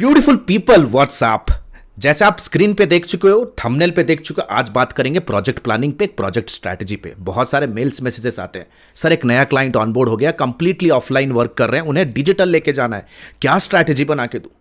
Beautiful people WhatsApp. जैसे आप screen पे देख चुके हो, थंबनेल पे देख चुके हो, आज बात करेंगे प्रोजेक्ट प्लानिंग पे, प्रोजेक्ट स्ट्रैटेजी पे। बहुत सारे मेल्स मैसेजेस आते हैं, सर एक नया क्लाइंट ऑनबोर्ड हो गया, कंप्लीटली ऑफलाइन वर्क कर रहे हैं, उन्हें डिजिटल लेके जाना है, क्या स्ट्रैटेजी बना के दूं।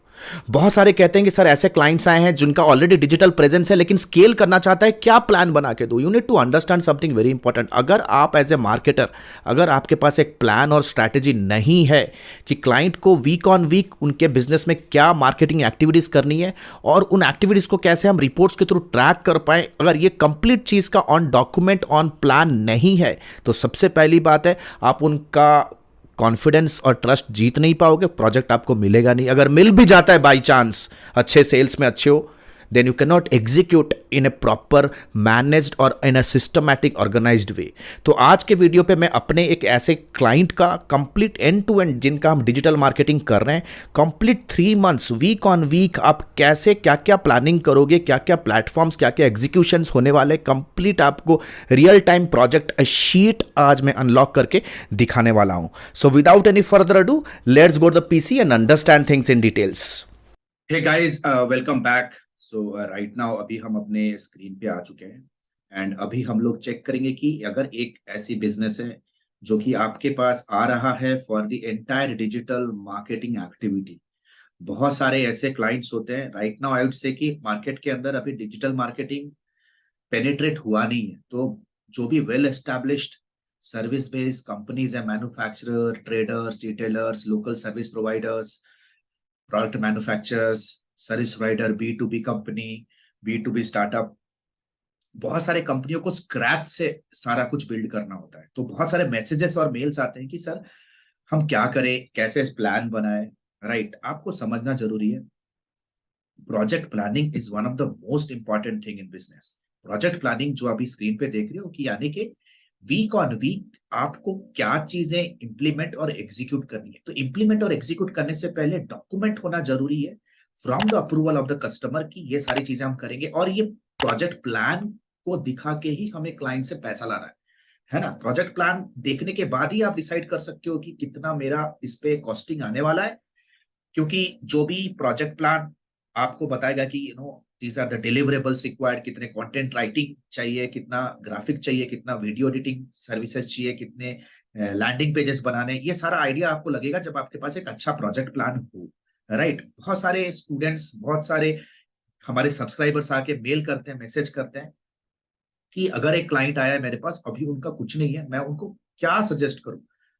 बहुत सारे कहते हैं कि सर ऐसे क्लाइंट्स आए हैं जिनका ऑलरेडी डिजिटल प्रेजेंस है लेकिन स्केल करना चाहता है, क्या प्लान बना के दो। You need to understand something very important. अगर आप एज ए मार्केटर, अगर आपके पास एक प्लान और स्ट्रैटेजी नहीं है कि क्लाइंट को वीक ऑन वीक उनके बिजनेस में क्या मार्केटिंग एक्टिविटीज करनी है और उन एक्टिविटीज को कैसे हम रिपोर्ट्स के थ्रू ट्रैक कर पाए, अगर ये कंप्लीट चीज का ऑन डॉक्यूमेंट ऑन प्लान नहीं है, तो सबसे पहली बात है आप उनका कॉन्फिडेंस और ट्रस्ट जीत नहीं पाओगे, प्रोजेक्ट आपको मिलेगा नहीं। अगर मिल भी जाता है बाई चांस, अच्छे सेल्स में अच्छे हो, then you can not execute in a proper managed और इन अ सिस्टमैटिक ऑर्गेनाइज्ड वे। तो आज के वीडियो पे मैं अपने एक ऐसे क्लाइंट का कंप्लीट एंड टू एंड, जिनका हम डिजिटल मार्केटिंग कर रहे हैं, complete 3 months week on week आप कैसे क्या क्या प्लानिंग करोगे, क्या क्या प्लेटफॉर्म्स, क्या क्या एग्जीक्यूशंस होने वाले, कंप्लीट आपको रियल टाइम प्रोजेक्ट शीट आज मैं अनलॉक करके दिखाने वाला हूं। So without any further ado, let's go to the PC and understand things in details. Hey guys, welcome back. So right now अभी हम अपने स्क्रीन पे आ चुके हैं एंड अभी हम लोग चेक करेंगे कि अगर एक ऐसी बिजनेस है जो कि आपके पास आ रहा है for the entire digital marketing activity. बहुत सारे ऐसे क्लाइंट्स होते हैं right now, I would say कि मार्केट के अंदर अभी डिजिटल मार्केटिंग पेनिट्रेट हुआ नहीं है। तो जो भी well established service based companies है, manufacturer, traders, retailers, local service providers, product manufacturers, service provider, B to B company, B to B startup, बहुत सारे कंपनियों को स्क्रैच से सारा कुछ बिल्ड करना होता है। तो बहुत सारे मैसेजेस और मेल्स आते हैं कि सर हम क्या करें, कैसे प्लान बनाए। राइट, आपको समझना जरूरी है, project planning is one of the most important thing in business. Project planning जो अभी स्क्रीन पे देख रहे हो, कि यानी कि वीक ऑन वीक आपको क्या चीजें इंप्लीमेंट और एग्जीक्यूट करनी है। तो इंप्लीमेंट और एग्जीक्यूट करने से पहले डॉक्यूमेंट होना जरूरी है from the approval of the customer, की ये सारी चीजें हम करेंगे और ये प्रोजेक्ट प्लान को दिखा के ही हमें क्लाइंट से पैसा लाना है ना। प्रोजेक्ट प्लान देखने के बाद ही आप डिसाइड कर सकते हो कि कितना मेरा इस पे कॉस्टिंग आने वाला है, क्योंकि जो भी प्रोजेक्ट प्लान आपको बताएगा कि these are the deliverables required, कितने कंटेंट राइटिंग चाहिए, कितना ग्राफिक चाहिए, कितना वीडियो एडिटिंग सर्विसेज चाहिए, कितने लैंडिंग पेजेस बनाने, ये सारा आइडिया आपको लगेगा जब आपके पास एक अच्छा प्रोजेक्ट प्लान हो। राइट, बहुत सारे स्टूडेंट्स, बहुत सारे हमारे सब्सक्राइबर्स आके मेल करते हैं, मैसेज करते हैं कि अगर एक क्लाइंट आया है मेरे पास, अभी उनका कुछ नहीं है, मैं उनको क्या सजेस्ट करूं,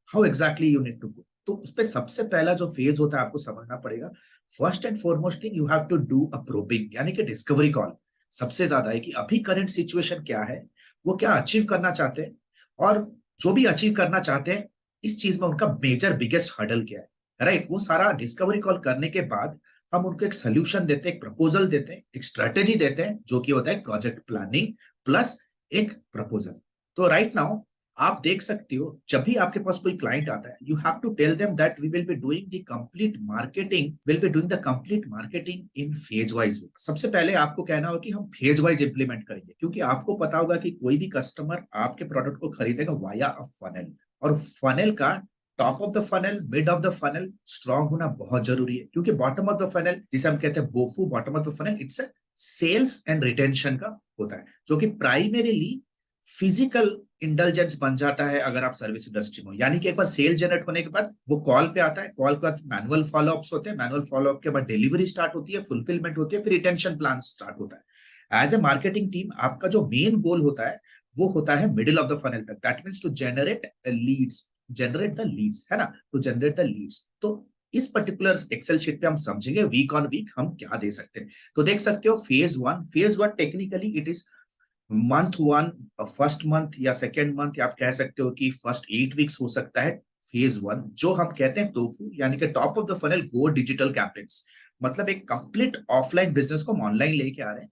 how exactly you need to go. तो उस पर सबसे पहला जो फेज होता है आपको समझना पड़ेगा। First and foremost thing, you have to do a probing, यानी कि डिस्कवरी कॉल। सबसे ज्यादा है कि अभी करंट सिचुएशन क्या है, वो क्या अचीव करना चाहते हैं, और जो भी अचीव करना चाहते हैं इस चीज में उनका मेजर बिगेस्ट हर्डल क्या है। राइट, वो सारा डिस्कवरी कॉल करने के बाद हम उनको एक सोल्यूशन देते हैं, एक प्रपोजल देते हैं, एक स्ट्रेटेजी देते हैं, जो कि होता है प्रोजेक्ट प्लानिंग प्लस एक प्रपोजल। तो राइट नाउ आप देख सकते हो, जब भी आपके पास कोई क्लाइंट आता है, you have to tell them that we will be doing the complete marketing, will be doing the complete marketing in phase wise. सबसे पहले आपको कहना होगा कि हम फेज वाइज इंप्लीमेंट करेंगे, क्योंकि आपको पता होगा कि कोई भी कस्टमर आपके प्रोडक्ट को खरीदेगा वाया अ फनल, और फनल का top of the funnel, mid of the funnel strong होना बहुत जरूरी है, क्योंकि बॉटम ऑफ द फनल, जिसे हम कहते हैं BOFU, bottom of the funnel, it's a sales and retention का होता है, जो कि प्राइमरीली फिजिकल इंटेलिजेंस बन जाता है अगर आप सर्विस इंडस्ट्री में। यानी कि एक बार सेल जनरेट होने के बाद वो कॉल पे आता है, कॉल के बाद मैनुअल फॉलोअप्स होते हैं, मैनुअल फॉलोअप के बाद डिलीवरी स्टार्ट होती है, फुलफिलमेंट होती है, फिर रिटेंशन प्लान स्टार्ट होता है। एज ए मार्केटिंग टीम आपका जो मेन गोल होता है वो होता है मिडिल ऑफ द फनल तक, that means to generate leads, generate the leads, है ना, टू जनरेट द लीड्स। तो इस पर्टिकुलर एक्सेल शीट पे हम समझेंगे वीक ऑन वीक हम क्या दे सकते हैं। तो देख सकते हो phase one technically it is month one, first month या सेकेंड मंथ, या आप कह सकते हो कि फर्स्ट 8 वीक्स हो सकता है। फेज वन जो हम कहते हैं टोफू, यानी कि top of the funnel go digital campaigns, मतलब एक कंप्लीट ऑफलाइन बिजनेस को हम ऑनलाइन लेके आ रहे हैं।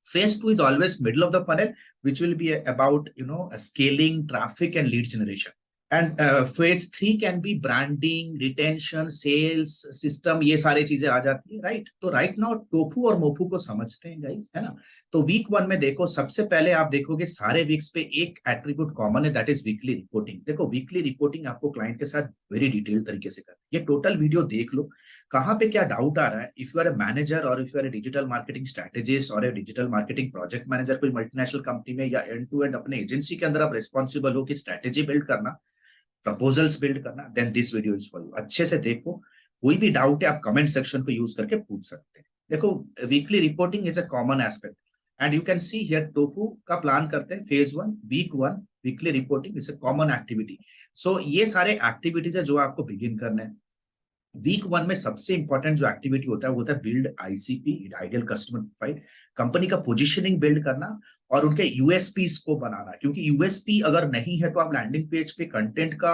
Phase two is always middle of the funnel, which will be about scaling traffic and lead generation. And phase three can be branding, retention, sales, system, ये सारी चीजें आ जाती है। राइट, तो राइट नाउ टोफू और मोफू को समझते हैं गाइस, है ना। तो वीक वन में देखो, सबसे पहले आप देखोगे सारे वीक्स पे एक एट्रीब्यूट कॉमन है, दैट इज वीकली रिपोर्टिंग। देखो वीकली रिपोर्टिंग आपको क्लाइंट के साथ वेरी डिटेल तरीके से करना है। ये टोटल वीडियो देख लो, कहाँ पे क्या डाउट आ रहा है। If you are a manager और if you are a digital marketing strategist और a digital marketing project manager कोई मल्टीनेशनल कंपनी में या एंड टू एंड अपने एजेंसी के अंदर आप रिस्पॉन्सिबल हो कि स्ट्रेटेजी बिल्ड करना, प्रपोजल्स बिल्ड करना, then this video is for you. अच्छे से देखो, कोई भी डाउट है आप कमेंट सेक्शन को यूज करके पूछ सकते हैं। देखो, weekly reporting is a common aspect and you can see here TOFU का प्लान करते हैं phase 1 week 1, weekly reporting is a common activity. So ये सारे एक्टिविटीज है जो आपको बिगिन करना है। वीक 1 में सबसे इंपॉर्टेंट जो एक्टिविटी होता है वो होता है build ICP, ideal customer profile, company का पोजीशनिंग बिल्ड करना और उनके यूएसपी को बनाना। क्योंकि यूएसपी अगर नहीं है तो आप लैंडिंग पेज पे कंटेंट का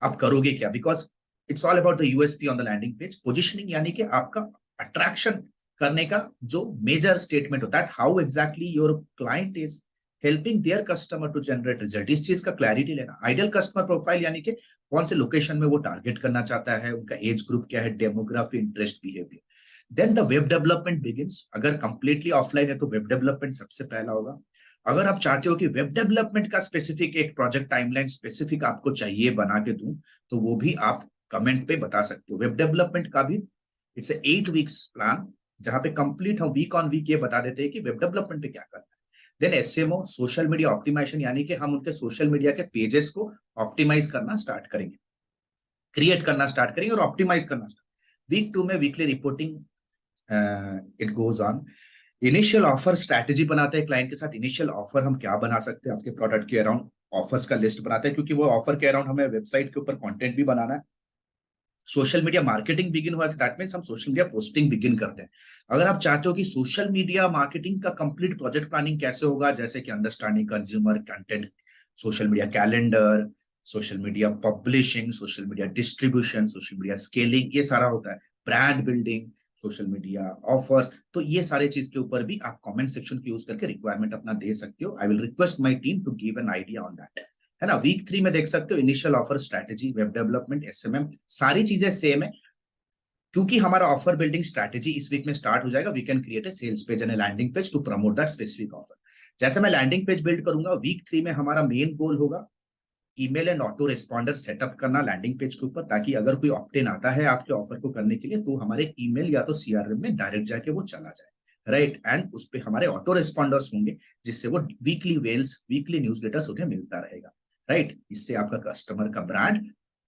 आप करोगे क्या, because it's all about the USP on the landing page. Positioning यानी कि आपका अट्रैक्शन करने का जो मेजर स्टेटमेंट होता है, how exactly your client is helping their customer to generate result, इस चीज का क्लैरिटी लेना। आइडियल कस्टमर प्रोफाइल यानी कि कौन से लोकेशन में वो टारगेट करना चाहता है, उनका एज ग्रुप क्या है, demography, interest, behaviour. Then the web development begins. अगर कंप्लीटली ऑफलाइन है तो वेब डेवलपमेंट सबसे पहला होगा। अगर आप चाहते हो कि वेब डेवलपमेंट का स्पेसिफिक एक प्रोजेक्ट टाइमलाइन स्पेसिफिक आपको चाहिए बना के दूं, तो वो भी आप कमेंट पे बता सकते हो। वेब डेवलपमेंट का भी इट्स 8 वीक्स प्लान, जहां पे कंप्लीट हम वीक ऑन वीक ये बता देते हैं कि वेब डेवलपमेंट पे क्या करना है। Then SMO, social media optimisation, यानी कि हम उनके सोशल मीडिया के पेजेस को ऑप्टिमाइज करना स्टार्ट करेंगे, क्रिएट करना स्टार्ट करेंगे और ऑप्टिमाइज करना स्टार्ट। वीक 2 में weekly reporting it goes on. Initial offer strategy बनाते हैं क्लाइंट के साथ। इनिशियल ऑफर हम क्या बना सकते हैं आपके प्रोडक्ट के अराउंड, ऑफर्स का लिस्ट बनाते हैं, क्योंकि वो ऑफर के अराउंड हमें वेबसाइट के ऊपर कंटेंट भी बनाना है। सोशल मीडिया मार्केटिंग बिगिन हुआ, दैट मीन्स हम सोशल मीडिया पोस्टिंग बिगिन करते हैं। अगर आप चाहते हो कि सोशल मीडिया मार्केटिंग का कंप्लीट प्रोजेक्ट प्लानिंग कैसे होगा, जैसे कि understanding consumer content, social media calendar, social media publishing, social media distribution, social media scaling, ये सारा होता है, brand building, social media offers, तो ये सारे चीज के ऊपर भी आप कमेंट सेक्शन को यूज करके रिक्वायरमेंट अपना दे सकते हो। I will request my team to give an idea on that, है ना। वीक 3 में देख सकते हो initial offer strategy, web development, SMM, सारी चीजें सेम है। क्योंकि हमारा ऑफर बिल्डिंग स्ट्रैटेजी इस वीक में स्टार्ट हो जाएगा, we can create a sales page and a landing page to promote that specific offer. जैसे मैं लैंडिंग पेज बिल्ड करूंगा, वीक 3 में हमारा मेन गोल होगा email and auto responder setup करना लैंडिंग पेज के ऊपर, ताकि अगर कोई ऑप्ट-इन आता है आपके ऑफर को करने के लिए तो हमारे ईमेल या तो सीआरएम में डायरेक्ट जाके वो चला जाए, राइट। एंड उस पर हमारे ऑटो रिस्पॉन्डर्स होंगे, जिससे वो वीकली वेल्स, वीकली न्यूज़लेटर्स उन्हें मिलता रहेगा, राइट। इससे आपका कस्टमर का ब्रांड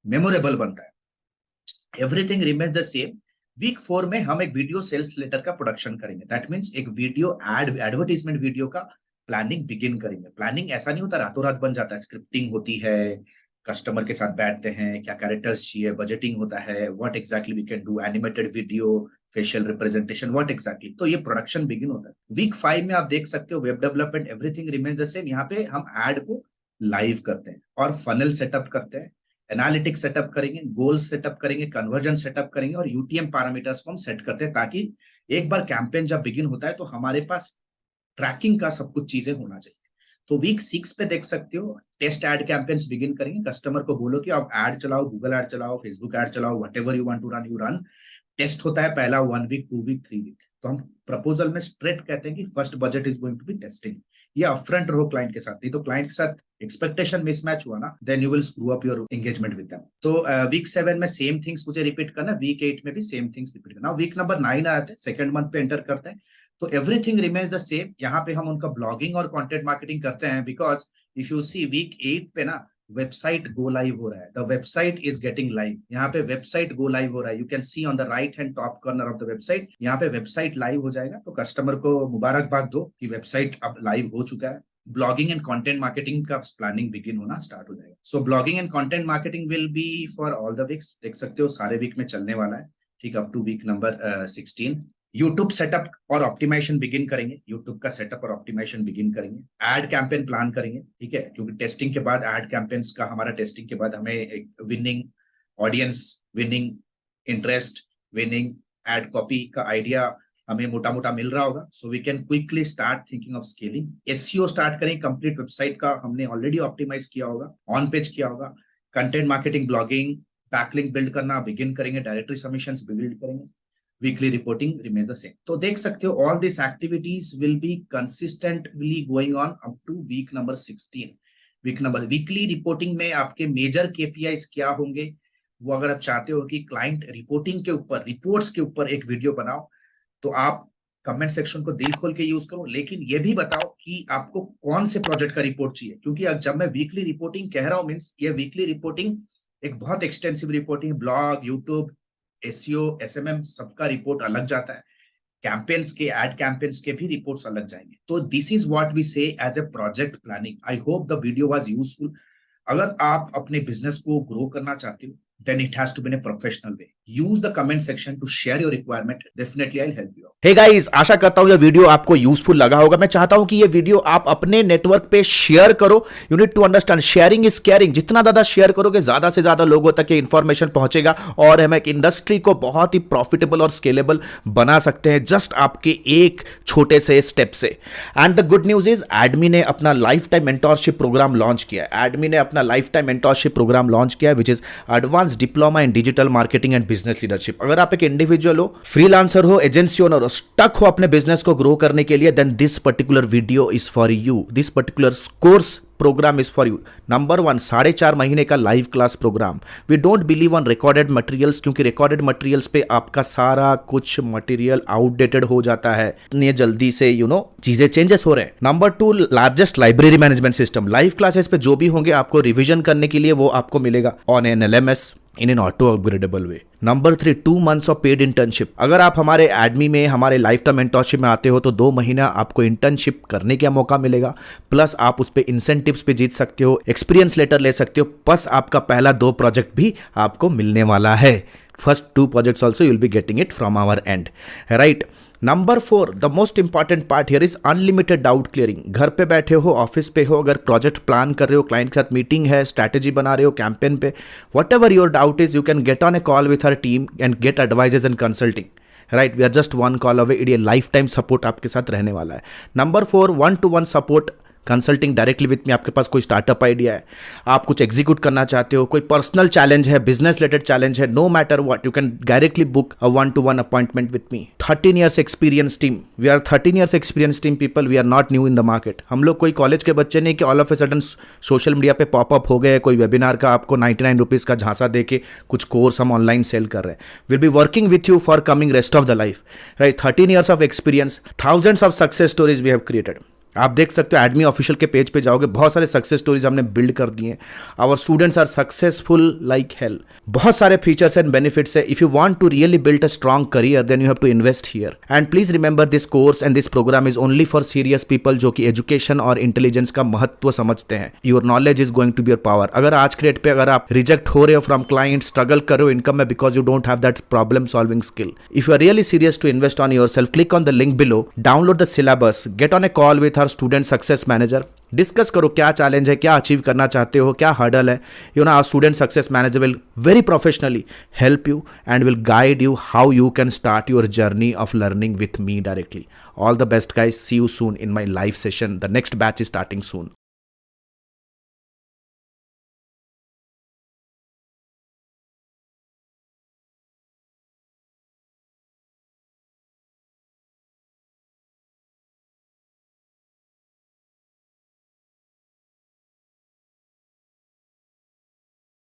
मेमोरेबल बनता है। Everything remains the same. Week 4 में हम एक वीडियो सेल्स लेटर का प्रोडक्शन करेंगे, दैट मीन्स एक वीडियो एडवर्टीजमेंट वीडियो का प्लानिंग बिगिन करेंगे। प्लानिंग ऐसा नहीं होता रातों रात बन जाता है, स्क्रिप्टिंग होती है, कस्टमर के साथ बैठते हैं, क्या कैरेक्टर्स चाहिए, बजटिंग होता है, what exactly we can do, animated video, facial representation, what exactly, तो ये प्रोडक्शन बिगिन होता है। वीक 5 में आप देख सकते हो web development, everything remains the same. यहाँ पे हम एड को लाइव करते हैं और फनल सेटअप करते हैं, एनालिटिक्स सेटअप करेंगे, गोल्स सेटअप करेंगे, कन्वर्जन सेटअप करेंगे और यूटीएम पैरामीटर्स को हम सेट करते हैं, ताकि एक बार कैंपेन जब बिगिन होता है तो हमारे पास ट्रैकिंग का सब कुछ चीजें होना चाहिए। तो वीक 6 पे देख सकते हो टेस्ट एड कैंपेन्स बिगिन करेंगे। कस्टमर को बोलो कि आप एड चलाओ, गूगल एड चलाओ, फेसबुक एड चलाओ, whatever you want to run you run. Test होता है पहला 1 वीक, 2 वीक, 3 वीक। तो हम प्रपोजल में स्ट्रेट कहते हैं कि first budget is going to be testing. ये अपफ्रंट रहो क्लाइंट के साथ, नहीं तो क्लाइंट के साथ एक्सपेक्टेशन मिसमैच हुआ ना, then you will screw up your engagement with them. तो वीक 7 में सेम थिंग्स मुझे रिपीट करना, वीक 8 में भी सेम थिंग्स रिपीट करना। वीक नंबर 9 आते हैं, सेकंड मंथ पे एंटर करते हैं, तो एवरीथिंग रिमेन्स द सेम। यहाँ पे हम उनका ब्लॉगिंग और कंटेंट मार्केटिंग करते हैं, because if you see week 8 पे ना वेबसाइट गो लाइव हो रहा है, the website is getting live. यहाँ पे वेबसाइट गो लाइव हो रहा है, you can see on the right hand top corner of the website, यहाँ पे वेबसाइट लाइव हो जाएगा। तो कस्टमर को मुबारकबाद दो कि वेबसाइट अब लाइव हो चुका है। ब्लॉगिंग एंड कंटेंट मार्केटिंग का प्लानिंग बिगिन होना स्टार्ट हो जाएगा। So blogging and content marketing will be for all the weeks, देख सकते हो सारे वीक में चलने वाला है, ठीक, up to week number 16। YouTube setup और ऑप्टिमाइजेशन बिगिन करेंगे, यूट्यूब का सेटअप और ऑप्टिमाइजेशन बिगिन करेंगे। एड कैंपेन प्लान करेंगे, ठीक है, क्योंकि टेस्टिंग के बाद एड कैंपेन्स का हमारा टेस्टिंग के बाद हमें एक winning audience, winning interest, winning ad copy का आइडिया हमें मोटा मोटा मिल रहा होगा। So we can quickly start thinking of scaling. SEO start करें, कंप्लीट वेबसाइट का हमने ऑलरेडी ऑप्टिमाइज किया होगा, ऑन पेज किया होगा। Content marketing, blogging, backlink build करना बिगिन करेंगे, डायरेक्टरी सबमिशंस बिल्ड करेंगे। Weekly reporting remains the same. तो देख सकते हो all this activities will be consistently going on up to week number 16। Weekly reporting में आपके मेजर केपीआईज क्या होंगे, वो अगर आप चाहते हो कि क्लाइंट रिपोर्टिंग के ऊपर, रिपोर्ट्स के ऊपर एक वीडियो बनाओ, तो आप कमेंट सेक्शन को दिल खोल के यूज करो, लेकिन ये भी बताओ कि आपको कौन से प्रोजेक्ट का रिपोर्ट चाहिए। क्योंकि जब मैं वीकली रिपोर्टिंग कह रहा हूं, मीन्स ये वीकली रिपोर्टिंग एक बहुत extensive reporting, blog, YouTube, SEO, SMM सबका रिपोर्ट अलग जाता है। कैंपेन्स के, एड कैंपेन्स के भी रिपोर्ट्स अलग जाएंगे। तो this is what we say as a project planning. I hope the video was useful. अगर आप अपने बिजनेस को ग्रो करना चाहते हो, then it has to be in a professional way. Use the comment section to share your requirement. Definitely I'll help you out. Hey guys, आशा करता हूं यह वीडियो आपको यूजफुल लगा होगा। मैं चाहता हूं कि यह वीडियो आप अपने नेटवर्क पे शेयर करो। You need to understand, sharing is caring. जितना ज्यादा शेयर करोगे, ज्यादा से ज्यादा लोगों तक ये इंफॉर्मेशन पहुंचेगा और हम एक इंडस्ट्री को बहुत ही प्रॉफिटेबल और स्केलेबल बना सकते हैं जस्ट आपके एक छोटे से स्टेप से। And the good news is, एडमी ने अपना life time mentorship program launch किया है। एडमी ने अपना life time mentorship program launch किया है, which is advance diploma in digital marketing and business leadership. अगर आप एक इंडिविजुअल हो, फ्रीलांसर हो, एजेंसी ओनर हो, स्टक हो अपने बिजनेस को ग्रो करने के लिए, then this particular video is for you. This particular course program is for you. Number 1, 4.5 महीने का live class program. We don't believe on recorded materials, क्योंकि रिकॉर्डेड मटेरियल्स पे आपका सारा कुछ मटेरियल आउटडेटेड हो जाता है, इतनी जल्दी से चीजें चेंजेस हो रहे हैं। Number 2, largest library management system. Live classes पे जो भी होंगे आपको रिविजन करने के लिए वो आपको मिलेगा on an LMS in an auto upgradable way. Number 3, 2 months of paid internship. अगर आप हमारे एडमी में, हमारे लाइफ टाइम मेंटोरशिप में आते हो तो 2 महीना आपको इंटर्नशिप करने का मौका मिलेगा, प्लस आप उस पर इंसेंटिव्स पे जीत सकते हो, एक्सपीरियंस लेटर ले सकते हो, प्लस आपका पहला 2 प्रोजेक्ट भी आपको मिलने वाला है। First 2 projects also you'll be getting it from our end, right? Number 4, the most important part here is unlimited doubt clearing. घर पे बैठे हो, ऑफिस पे हो, अगर प्रोजेक्ट प्लान कर रहे हो, क्लाइंट के साथ मीटिंग है, स्ट्रैटेजी बना रहे हो कैंपेन पे, whatever your doubt is, you can get on a call with her team and get advises and consulting, right? We are just 1 call away. ये लाइफ टाइम सपोर्ट आपके साथ रहने वाला है। Number 4, 1-to-1 support, consulting directly with me. आपके पास कोई startup idea है, आप कुछ एग्जीक्यूट करना चाहते हो, कोई पर्सनल चैलेंज है, बिजनेस रिलेटेड चैलेंज है, no matter what, you can directly book a 1-to-1 appointment with me. 13 years experience team. We are 13 years experience team people. We are not new in the market. हम लोग कोई college के बच्चे नहीं कि all of a sudden social media पे popup हो गए, कोई वेबिनार का आपको 99 रुपीज़ का झांसा दे के कुछ कोर्स हम ऑनलाइन सेल कर रहे हैं। Will be working with you for coming rest of the life, right? 13 years of experience, thousands of success stories we have created. आप देख सकते हो, एडमी ऑफिशियल के पेज पे जाओगे, बहुत सारे सक्सेस स्टोरीज हमने बिल्ड कर दिए। Our students are successful like hell. बहुत सारे फीचर्स एंड बेनिफिट्स है। If you want to really build a strong career, then you have to invest here. And please remember, this course and this program is only for serious people जो कि education और intelligence का महत्व समझते हैं। Your knowledge is going to be your power. अगर आज के डेट पे अगर आप रिजेक्ट हो रहे हो फ्रॉम क्लाइंट, स्ट्रगल कर रहे हो इनकम में because you don't have that problem solving skill, if you are really serious to invest on your self, click on the link below, download the syllabus, get on a call with our student success manager, discuss करो क्या challenge है, क्या achieve करना चाहते हो, क्या hurdle है। Our student success manager will very professionally help you and will guide you how you can start your journey of learning with me directly. All the best guys. See you soon in my live session. The next batch is starting soon.